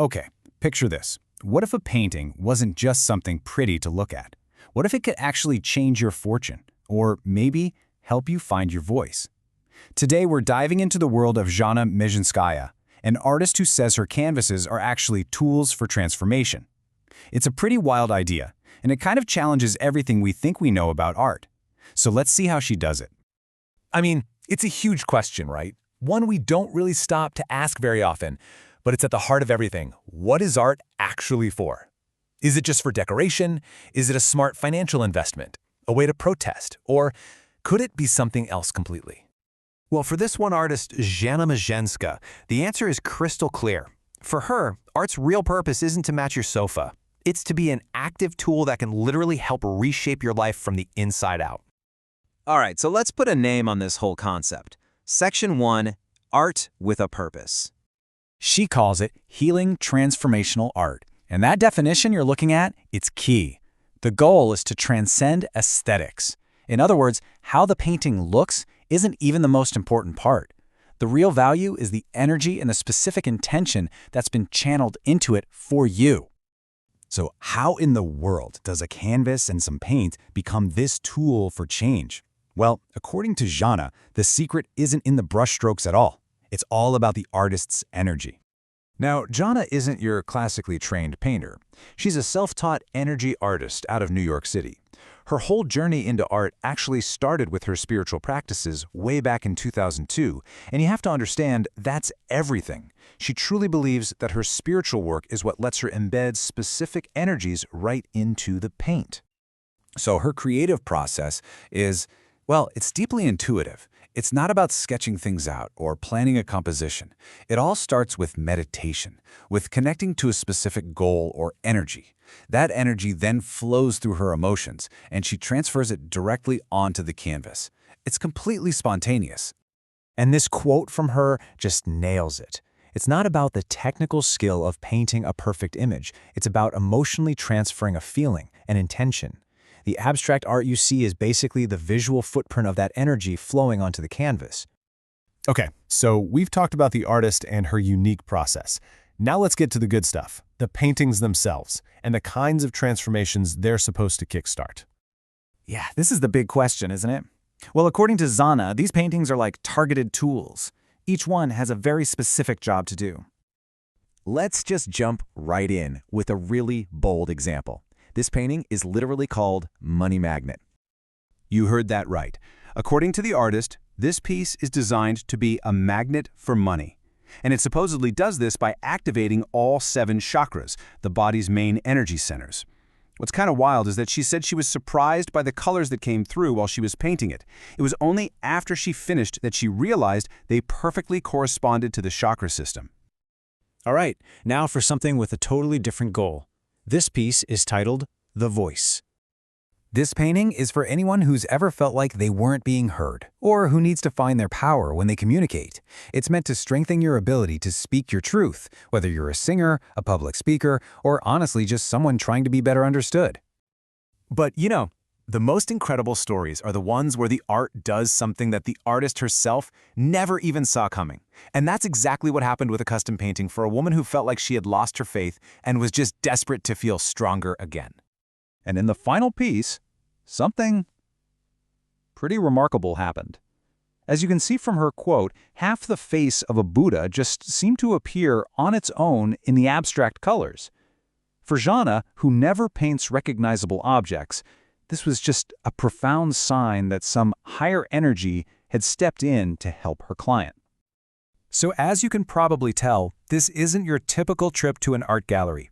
Okay, picture this. What if a painting wasn't just something pretty to look at? What if it could actually change your fortune? Or maybe help you find your voice? Today we're diving into the world of Zhanna Mezhinskaya, an artist who says her canvases are actually tools for transformation. It's a pretty wild idea, and it kind of challenges everything we think we know about art. So let's see how she does it. I mean, it's a huge question, right? One we don't really stop to ask very often, but it's at the heart of everything. What is art actually for? Is it just for decoration? Is it a smart financial investment? A way to protest? Or could it be something else completely? Well, for this one artist, Zhanna Mezhinskaya, the answer is crystal clear. For her, art's real purpose isn't to match your sofa. It's to be an active tool that can literally help reshape your life from the inside out. All right, so let's put a name on this whole concept. Section 1, Art with a Purpose. She calls it healing transformational art. And that definition you're looking at, it's key. The goal is to transcend aesthetics. In other words, how the painting looks isn't even the most important part. The real value is the energy and the specific intention that's been channeled into it for you. So how in the world does a canvas and some paint become this tool for change? Well, according to Zhanna, the secret isn't in the brushstrokes at all. It's all about the artist's energy. Now, Zhanna isn't your classically trained painter. She's a self-taught energy artist out of New York City. Her whole journey into art actually started with her spiritual practices way back in 2002, and you have to understand that's everything. She truly believes that her spiritual work is what lets her embed specific energies right into the paint. So her creative process is, well, it's deeply intuitive. It's not about sketching things out or planning a composition. It all starts with meditation, with connecting to a specific goal or energy. That energy then flows through her emotions, and she transfers it directly onto the canvas. It's completely spontaneous. And this quote from her just nails it. It's not about the technical skill of painting a perfect image. It's about emotionally transferring a feeling, an intention. The abstract art you see is basically the visual footprint of that energy flowing onto the canvas. Okay, so we've talked about the artist and her unique process. Now let's get to the good stuff, the paintings themselves, and the kinds of transformations they're supposed to kickstart. Yeah, this is the big question, isn't it? Well, according to Zhanna, these paintings are like targeted tools. Each one has a very specific job to do. Let's just jump right in with a really bold example. This painting is literally called Money Magnet. You heard that right. According to the artist, this piece is designed to be a magnet for money. And it supposedly does this by activating all 7 chakras, the body's main energy centers. What's kind of wild is that she said she was surprised by the colors that came through while she was painting it. It was only after she finished that she realized they perfectly corresponded to the chakra system. All right, now for something with a totally different goal. This piece is titled The Voice. This painting is for anyone who's ever felt like they weren't being heard, or who needs to find their power when they communicate. It's meant to strengthen your ability to speak your truth, whether you're a singer, a public speaker, or honestly just someone trying to be better understood. But you know, the most incredible stories are the ones where the art does something that the artist herself never even saw coming. And that's exactly what happened with a custom painting for a woman who felt like she had lost her faith and was just desperate to feel stronger again. And in the final piece, something pretty remarkable happened. As you can see from her quote, half the face of a Buddha just seemed to appear on its own in the abstract colors. For Zhanna, who never paints recognizable objects, this was just a profound sign that some higher energy had stepped in to help her client. So as you can probably tell, this isn't your typical trip to an art gallery.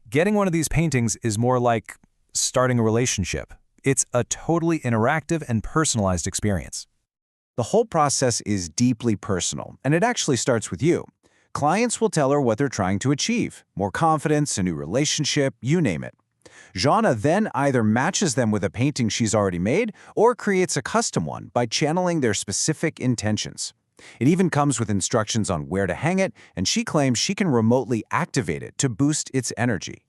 Getting one of these paintings is more like starting a relationship. It's a totally interactive and personalized experience. The whole process is deeply personal, and it actually starts with you. Clients will tell her what they're trying to achieve, more confidence, a new relationship, you name it. Zhanna then either matches them with a painting she's already made or creates a custom one by channeling their specific intentions. It even comes with instructions on where to hang it, and she claims she can remotely activate it to boost its energy.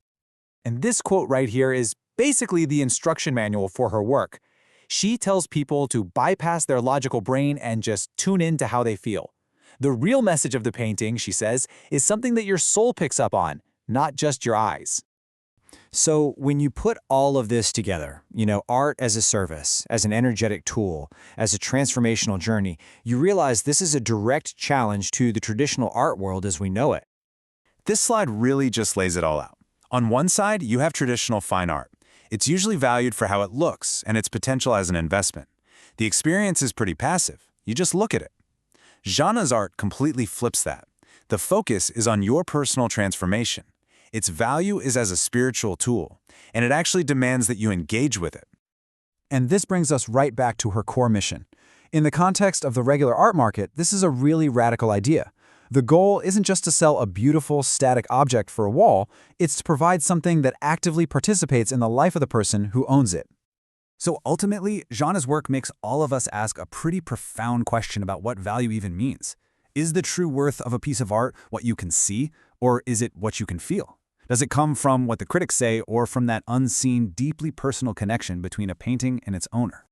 And this quote right here is basically the instruction manual for her work. She tells people to bypass their logical brain and just tune in to how they feel. The real message of the painting, she says, is something that your soul picks up on, not just your eyes. So when you put all of this together, art as a service, as an energetic tool, as a transformational journey, you realize this is a direct challenge to the traditional art world as we know it. This slide really just lays it all out. On one side, you have traditional fine art. It's usually valued for how it looks and its potential as an investment. The experience is pretty passive. You just look at it. Jana's art completely flips that. The focus is on your personal transformation. Its value is as a spiritual tool, and it actually demands that you engage with it. And this brings us right back to her core mission. In the context of the regular art market, this is a really radical idea. The goal isn't just to sell a beautiful, static object for a wall, it's to provide something that actively participates in the life of the person who owns it. So ultimately, Jana's work makes all of us ask a pretty profound question about what value even means. Is the true worth of a piece of art what you can see, or is it what you can feel? Does it come from what the critics say or from that unseen, deeply personal connection between a painting and its owner?